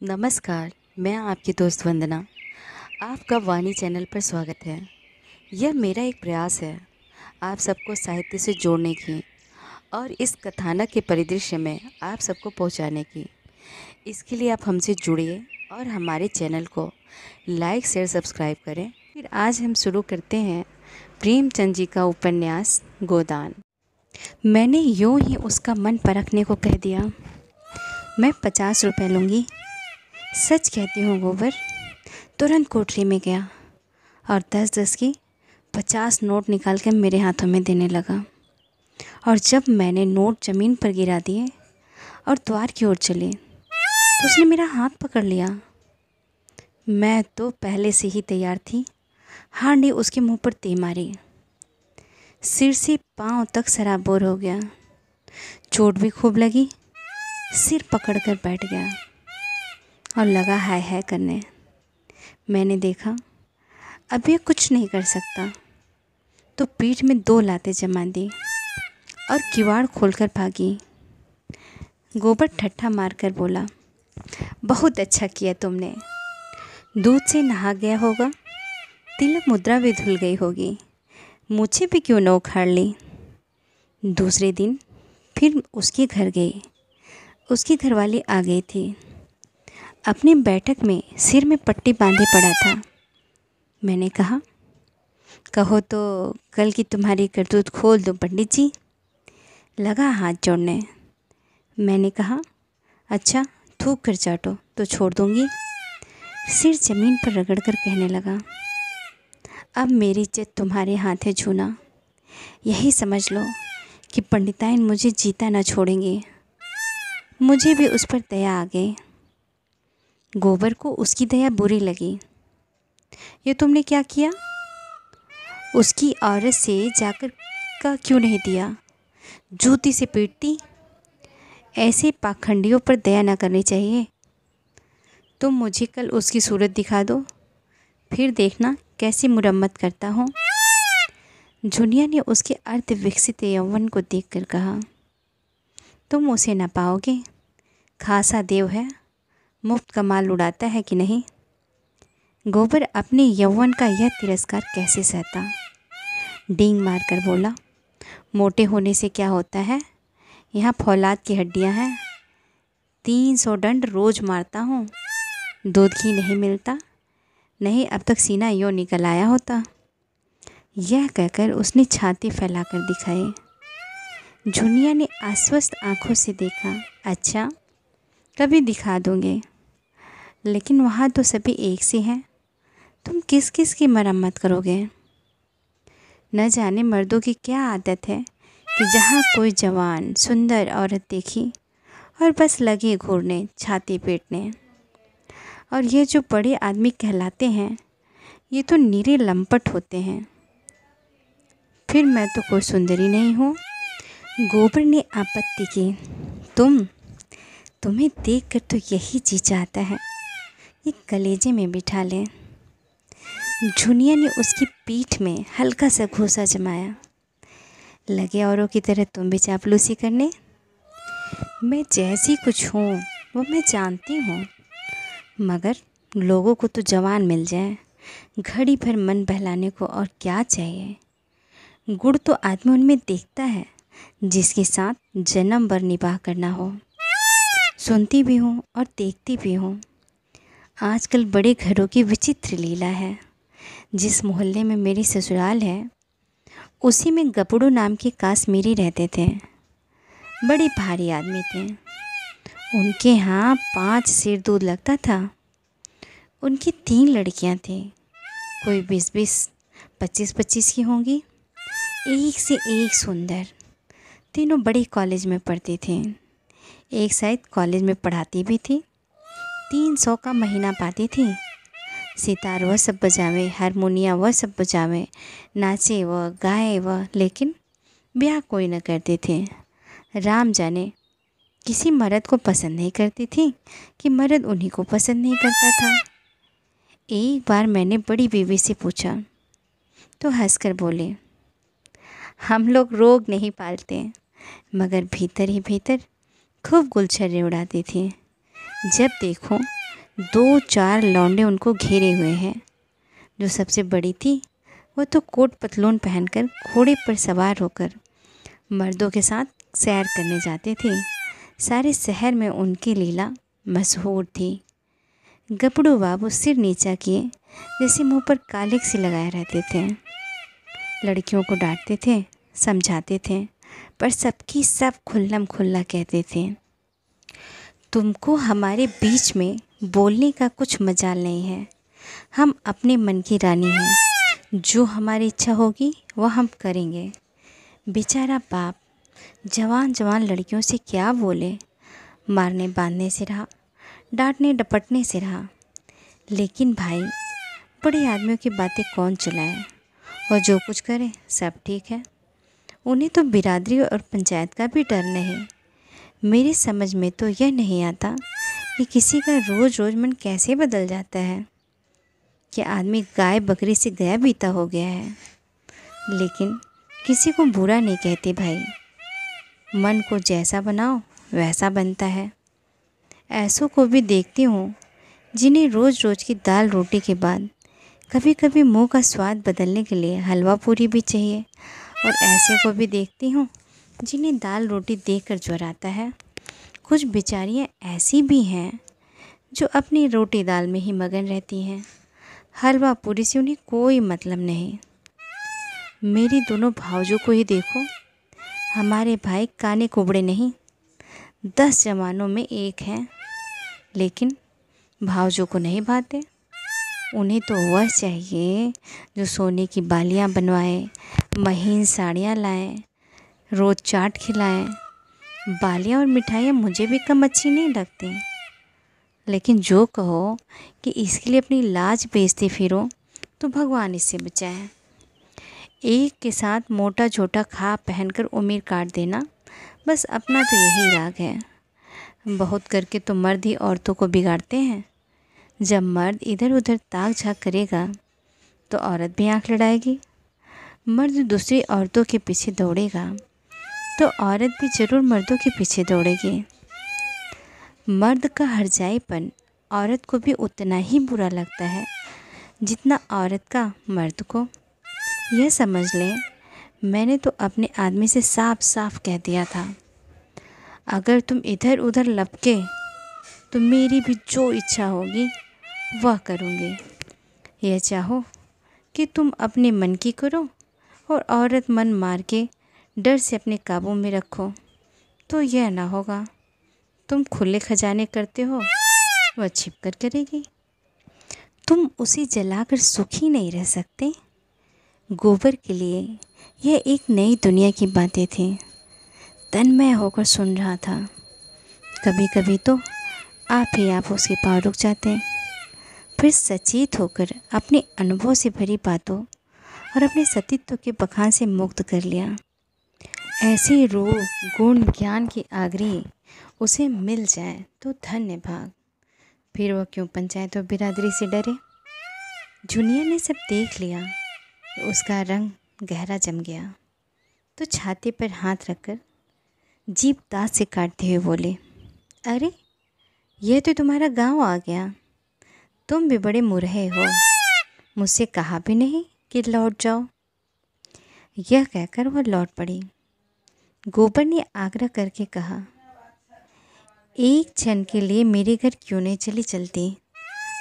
नमस्कार, मैं आपकी दोस्त वंदना। आपका वाणी चैनल पर स्वागत है। यह मेरा एक प्रयास है आप सबको साहित्य से जोड़ने की और इस कथानक के परिदृश्य में आप सबको पहुंचाने की। इसके लिए आप हमसे जुड़िए और हमारे चैनल को लाइक शेयर सब्सक्राइब करें। फिर आज हम शुरू करते हैं प्रेमचंद जी का उपन्यास गोदान। मैंने यूं ही उसका मन परखने को कह दिया। मैं 50 रुपये लूँगी। सच कहती हूँ गोबर। तुरंत कोठरी में गया और 10-10 की 50 नोट निकाल कर मेरे हाथों में देने लगा। और जब मैंने नोट ज़मीन पर गिरा दिए और द्वार की ओर चले तो उसने मेरा हाथ पकड़ लिया। मैं तो पहले से ही तैयार थी। हार ने उसके मुंह पर दे मारी। सिर से पांव तक सराबोर हो गया। चोट भी खूब लगी। सिर पकड़कर बैठ गया और लगा हाय हाय करने। मैंने देखा अब ये कुछ नहीं कर सकता, तो पीठ में 2 लातें जमा दी और किवाड़ खोलकर भागी। गोबर ठट्ठा मारकर बोला, बहुत अच्छा किया तुमने। दूध से नहा गया होगा, तिलक मुद्रा भी धुल गई होगी, मुझे भी क्यों न उखाड़ ली। दूसरे दिन फिर उसके घर गई। उसकी घरवाली आ गई थी। अपनी बैठक में सिर में पट्टी बांधे पड़ा था। मैंने कहा, कहो तो कल की तुम्हारी करतूत खोल दो पंडित जी। लगा हाथ जोड़ने। मैंने कहा, अच्छा थूक कर चाटो तो छोड़ दूँगी। सिर ज़मीन पर रगड़कर कहने लगा, अब मेरी इज्जत तुम्हारे हाथ है छूना। यही समझ लो कि पंडिताइन मुझे जीता ना छोड़ेंगे। मुझे भी उस पर दया आ गई। गोबर को उसकी दया बुरी लगी। ये तुमने क्या किया? उसकी औरत से जाकर का क्यों नहीं दिया? जूती से पीटती। ऐसे पाखंडियों पर दया न करनी चाहिए। तुम मुझे कल उसकी सूरत दिखा दो, फिर देखना कैसी मुरम्मत करता हूँ। झुनिया ने उसके अर्ध विकसित यौवन को देखकर कहा, तुम उसे न पाओगे। खासा देव है, मुफ्त का माल उड़ाता है कि नहीं। गोबर अपने यौवन का यह तिरस्कार कैसे सहता। डींग मारकर बोला, मोटे होने से क्या होता है, यहाँ फौलाद की हड्डियाँ हैं। 300 डंड रोज़ मारता हूँ, दूध घी नहीं मिलता। नहीं अब तक सीना यूँ निकल आया होता। यह कहकर उसने छाती फैलाकर दिखाई। झुनिया ने आश्वस्त आंखों से देखा। अच्छा, कभी दिखा दूँगे, लेकिन वहाँ तो सभी एक से हैं। तुम किस किस की मरम्मत करोगे? न जाने मर्दों की क्या आदत है कि जहाँ कोई जवान सुंदर औरत देखी और बस लगे घूरने, छाती पीटने। और ये जो बड़े आदमी कहलाते हैं, ये तो नीरे लंपट होते हैं। फिर मैं तो कोई सुंदरी नहीं हूँ। गोबर ने आपत्ति की। तुम्हें देखकर तो यही जी चाहता है कि कलेजे में बिठा लें। झुनिया ने उसकी पीठ में हल्का सा घूंसा जमाया। लगे औरों की तरह तुम भी चापलूसी करने। मैं जैसी कुछ हूँ वो मैं जानती हूँ, मगर लोगों को तो जवान मिल जाए, घड़ी भर मन बहलाने को और क्या चाहिए। गुड़ तो आदमी उनमें देखता है जिसके साथ जन्म भर निबाह करना हो। सुनती भी हूँ और देखती भी हूँ। आजकल बड़े घरों की विचित्र लीला है। जिस मोहल्ले में मेरी ससुराल है, उसी में गपड़ू नाम के काश्मीरी रहते थे। बड़े भारी आदमी थे। उनके यहाँ 5 सेर दूध लगता था। उनकी 3 लड़कियाँ थीं। कोई 20-20, 25-25 की होंगी। एक से एक सुंदर। तीनों बड़े कॉलेज में पढ़ती थीं। एक शायद कॉलेज में पढ़ाती भी थी। 300 का महीना पाती थी। सितार वह सब बजावे, हारमोनिया वह सब बजावे, नाचे वह, गाए वह, लेकिन ब्याह कोई न करते थे। राम जाने किसी मर्द को पसंद नहीं करती थी कि मर्द उन्हीं को पसंद नहीं करता था। एक बार मैंने बड़ी बीवी से पूछा तो हंसकर बोले, हम लोग रोग नहीं पालते, मगर भीतर ही भीतर खूब गुलछर्रे उड़ाती थी। जब देखो दो चार लौंडे उनको घेरे हुए हैं। जो सबसे बड़ी थी वो तो कोट पतलून पहनकर घोड़े पर सवार होकर मर्दों के साथ सैर करने जाते थे। सारे शहर में उनकी लीला मशहूर थी। गपड़ू बाबू सिर नीचा किए जैसे मुंह पर कालिक सी लगाए रहते थे। लड़कियों को डांटते थे, समझाते थे, पर सबकी सब खुल्लम खुल्ला कहते थे, तुमको हमारे बीच में बोलने का कुछ मजाल नहीं है। हम अपने मन की रानी हैं। जो हमारी इच्छा होगी वह हम करेंगे। बेचारा बाप जवान जवान लड़कियों से क्या बोले। मारने बांधने से रहा, डांटने डपटने से रहा। लेकिन भाई, बड़े आदमियों की बातें कौन चलाए, और जो कुछ करे सब ठीक है। उन्हें तो बिरादरी और पंचायत का भी डर नहीं। मेरी समझ में तो यह नहीं आता कि किसी का रोज़ रोज़ मन कैसे बदल जाता है। कि आदमी गाय बकरी से गया बीता हो गया है। लेकिन किसी को बुरा नहीं कहते भाई। मन को जैसा बनाओ वैसा बनता है। ऐसों को भी देखती हूँ जिन्हें रोज़ रोज़ की दाल रोटी के बाद कभी कभी मुंह का स्वाद बदलने के लिए हलवा पूरी भी चाहिए। और ऐसे को भी देखती हूँ जिन्हें दाल रोटी देखकर ज्वर आता है। कुछ बेचारियाँ ऐसी भी हैं जो अपनी रोटी दाल में ही मगन रहती हैं। हलवा पूरी से उन्हें कोई मतलब नहीं। मेरी दोनों भाउजों को ही देखो। हमारे भाई काने कुबड़े नहीं, 10 जवानों में एक हैं। लेकिन भाउजों को नहीं भाते। उन्हें तो वह चाहिए जो सोने की बालियां बनवाए, महीन साड़ियाँ लाएं, रोज़ चाट खिलाएं। बालियां और मिठाइयाँ मुझे भी कम अच्छी नहीं लगती। लेकिन जो कहो कि इसके लिए अपनी लाज बेचते फिरो तो भगवान इससे बचाए। एक के साथ मोटा छोटा खा पहनकर उम्र काट देना, बस अपना तो यही राग है। बहुत करके तो मर्द ही औरतों को बिगाड़ते हैं। जब मर्द इधर उधर ताक झाँक करेगा तो औरत भी आंख लड़ाएगी। मर्द दूसरी औरतों के पीछे दौड़ेगा तो औरत भी ज़रूर मर्दों के पीछे दौड़ेगी। मर्द का हरजाईपन औरत को भी उतना ही बुरा लगता है जितना औरत का मर्द को। यह समझ लें, मैंने तो अपने आदमी से साफ साफ कह दिया था, अगर तुम इधर उधर लपके तो मेरी भी जो इच्छा होगी वह करूँगी। यह चाहो कि तुम अपने मन की करो और औरत मन मार के डर से अपने काबू में रखो, तो यह ना होगा। तुम खुले खजाने करते हो, वह छिप कर करेगी। तुम उसे जलाकर सुखी नहीं रह सकते। गोबर के लिए यह एक नई दुनिया की बातें थी। तन्मय होकर सुन रहा था। कभी कभी तो आप उसके पाँव रुक जाते। फिर सचेत होकर अपने अनुभव से भरी बातों और अपने सतीत्व के बखान से मुक्त कर लिया। ऐसी रूह गुण ज्ञान की आगरी उसे मिल जाए तो धन्य भाग। फिर वह क्यों पंचायत और बिरादरी से डरे। जुनिया ने सब देख लिया कि उसका रंग गहरा जम गया, तो छाती पर हाथ रखकर जीभ दांत से काटते हुए बोले, अरे यह तो तुम्हारा गांव आ गया। तुम भी बड़े मुरहे हो। मुझसे कहा भी नहीं कि लौट जाओ। यह कहकर वह लौट पड़ी। गोबर ने आग्रह करके कहा, एक क्षण के लिए मेरे घर क्यों नहीं चली चलती।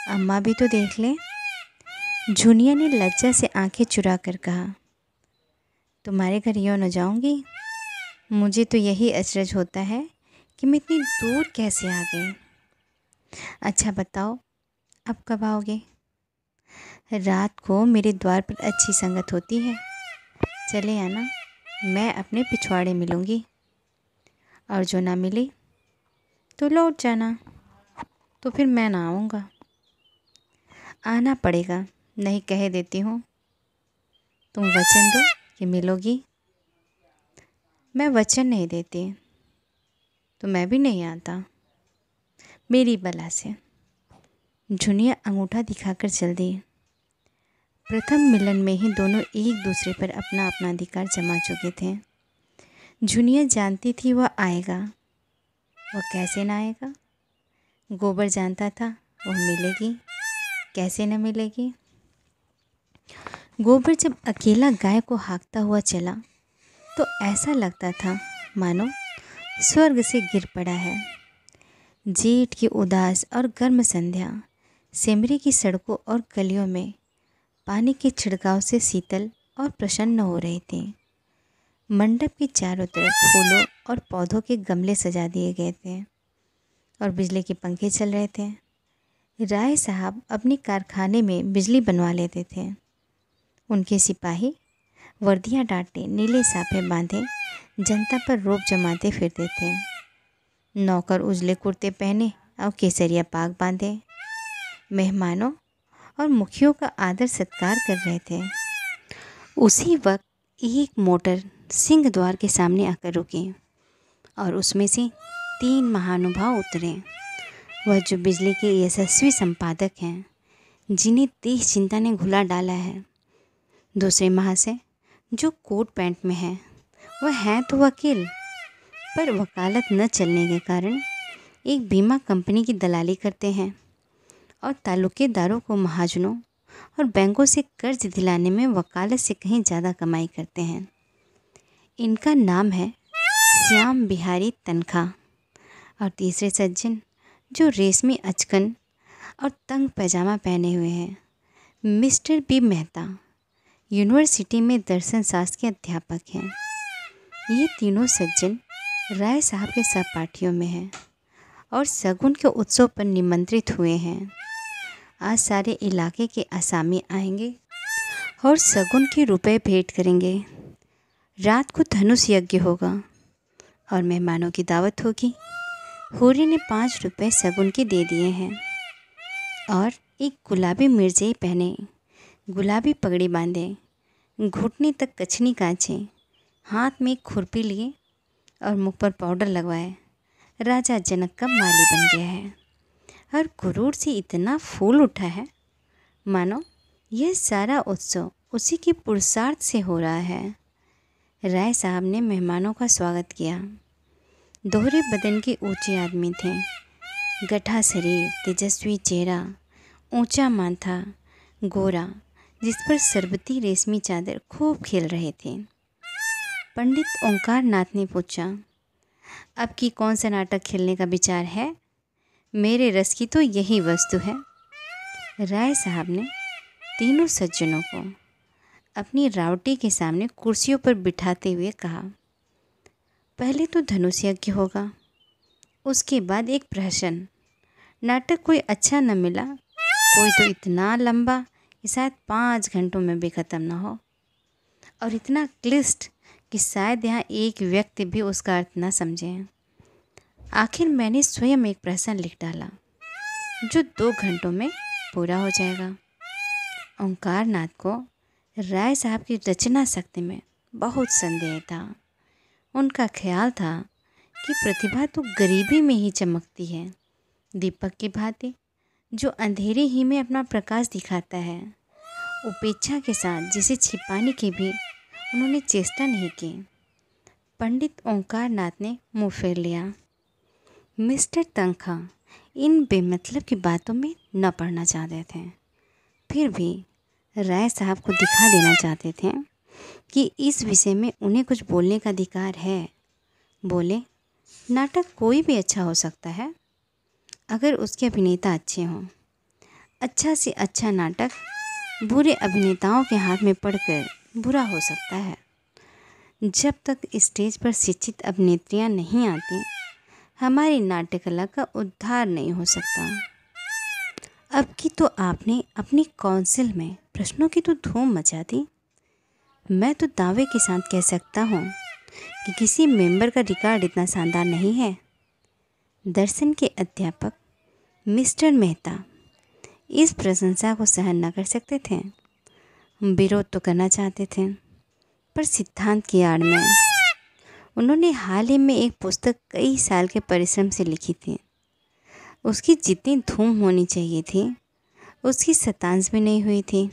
अम्मा भी तो देख लें। जुनिया ने लज्जा से आंखें चुरा कर कहा, तुम्हारे घर यूँ न जाऊंगी। मुझे तो यही अचरज होता है कि मैं इतनी दूर कैसे आ गई। अच्छा बताओ, अब कब आओगे। रात को मेरे द्वार पर अच्छी संगत होती है, चले आना। मैं अपने पिछवाड़े मिलूँगी, और जो ना मिली तो लौट जाना। तो फिर मैं ना आऊँगा। आना पड़ेगा, नहीं कह देती हूँ। तुम वचन दो कि मिलोगी। मैं वचन नहीं देती तो मैं भी नहीं आता, मेरी बला से। जुनिया अंगूठा दिखाकर चल दी। प्रथम मिलन में ही दोनों एक दूसरे पर अपना अपना अधिकार जमा चुके थे। जुनिया जानती थी वह आएगा। वह कैसे ना आएगा। गोबर जानता था वो मिलेगी, कैसे न मिलेगी। गोबर जब अकेला गाय को हाँकता हुआ चला तो ऐसा लगता था मानो स्वर्ग से गिर पड़ा है। जेठ की उदास और गर्म संध्या सिमरी की सड़कों और गलियों में पानी के छिड़काव से शीतल और प्रसन्न हो रही थी। मंडप के चारों तरफ फूलों और पौधों के गमले सजा दिए गए थे और बिजली के पंखे चल रहे थे। राय साहब अपने कारखाने में बिजली बनवा लेते थे। उनके सिपाही वर्दियाँ डांटे, नीले साफे बांधे जनता पर रोब जमाते फिरते थे। नौकर उजले कुर्ते पहने और केसरिया पाग बांधे मेहमानों और मुखियों का आदर सत्कार कर रहे थे। उसी वक्त एक मोटर सिंह द्वार के सामने आकर रुकी और उसमें से 3 महानुभाव उतरे। वह जो बिजली के यशस्वी संपादक हैं, जिन्हें देश चिंता ने घुला डाला है। दूसरे महाशय जो कोट पैंट में है, वह हैं तो वकील, पर वकालत न चलने के कारण एक बीमा कंपनी की दलाली करते हैं और तालुकेदारों को महाजनों और बैंकों से कर्ज दिलाने में वकालत से कहीं ज़्यादा कमाई करते हैं। इनका नाम है श्याम बिहारी तनखा। और तीसरे सज्जन जो रेशमी अचकन और तंग पैजामा पहने हुए हैं, मिस्टर बी मेहता, यूनिवर्सिटी में दर्शन शास्त्र के अध्यापक हैं। ये तीनों सज्जन राय साहब के सहपाठियों में हैं और शगुन के उत्सव पर निमंत्रित हुए हैं। आज सारे इलाके के आसामी आएंगे और शगुन के रुपए भेंट करेंगे। रात को धनुष यज्ञ होगा और मेहमानों की दावत होगी। होरी ने 5 रुपए शगुन के दे दिए हैं और एक गुलाबी मिर्जई पहने, गुलाबी पगड़ी बांधे, घुटने तक कछनी कांचे, हाथ में एक खुरपी लिए और मुख पर पाउडर लगवाए राजा जनक का माली बन गया है और गुरूर से इतना फूल उठा है मानो यह सारा उत्सव उसी के पुरुषार्थ से हो रहा है। राय साहब ने मेहमानों का स्वागत किया। दोहरे बदन के ऊंचे आदमी थे, गठा शरीर, तेजस्वी चेहरा, ऊंचा माथा, गोरा, जिस पर सरबती रेशमी चादर खूब खिल रहे थे। पंडित ओंकार नाथ ने पूछा, अब की कौन सा नाटक खेलने का विचार है? मेरे रस की तो यही वस्तु है। राय साहब ने तीनों सज्जनों को अपनी रावटी के सामने कुर्सियों पर बिठाते हुए कहा, पहले तो धनुष यज्ञ होगा, उसके बाद एक प्रहसन। नाटक कोई अच्छा न मिला, कोई तो इतना लंबा कि शायद 5 घंटों में भी ख़त्म न हो, और इतना क्लिष्ट कि शायद यहाँ एक व्यक्ति भी उसका अर्थ न समझे। आखिर मैंने स्वयं एक प्रहसन लिख डाला जो 2 घंटों में पूरा हो जाएगा। ओंकार नाथ को राय साहब की रचना शक्ति में बहुत संदेह था। उनका ख्याल था कि प्रतिभा तो गरीबी में ही चमकती है, दीपक की भांति जो अंधेरे ही में अपना प्रकाश दिखाता है। उपेक्षा के साथ जिसे छिपाने की भी उन्होंने चेष्टा नहीं की। पंडित ओंकार नाथ ने मुँह फेर लिया। मिस्टर तनखा इन बेमतलब की बातों में न पड़ना चाहते थे, फिर भी राय साहब को दिखा देना चाहते थे कि इस विषय में उन्हें कुछ बोलने का अधिकार है। बोले, नाटक कोई भी अच्छा हो सकता है अगर उसके अभिनेता अच्छे हों। अच्छा से अच्छा नाटक बुरे अभिनेताओं के हाथ में पड़कर बुरा हो सकता है। जब तक स्टेज पर शिक्षित अभिनेत्रियां नहीं आती, हमारी नाट्य कला का उद्धार नहीं हो सकता। अब की तो आपने अपनी काउंसिल में प्रश्नों की तो धूम मचा दी। मैं तो दावे के साथ कह सकता हूँ कि किसी मेंबर का रिकॉर्ड इतना शानदार नहीं है। दर्शन के अध्यापक मिस्टर मेहता इस प्रशंसा को सहन न कर सकते थे। विरोध तो करना चाहते थे, पर सिद्धांत की आड़ में। उन्होंने हाल ही में एक पुस्तक कई साल के परिश्रम से लिखी थी। उसकी जितनी धूम होनी चाहिए थी, उसकी शतांश भी नहीं हुई थी।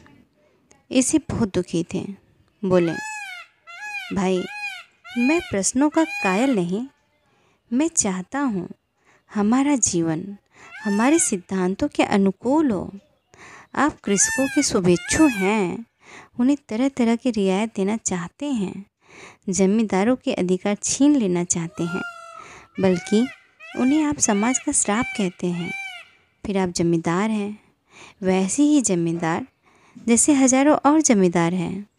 इसे बहुत दुखी थे। बोले, भाई, मैं प्रश्नों का कायल नहीं, मैं चाहता हूँ हमारा जीवन हमारे सिद्धांतों के अनुकूल हो। आप कृषकों के शुभेच्छु हैं, उन्हें तरह तरह की रियायत देना चाहते हैं, जमींदारों के अधिकार छीन लेना चाहते हैं, बल्कि उन्हें आप समाज का श्राप कहते हैं। फिर आप जमींदार हैं, वैसे ही जमींदार जैसे हजारों और जमींदार हैं।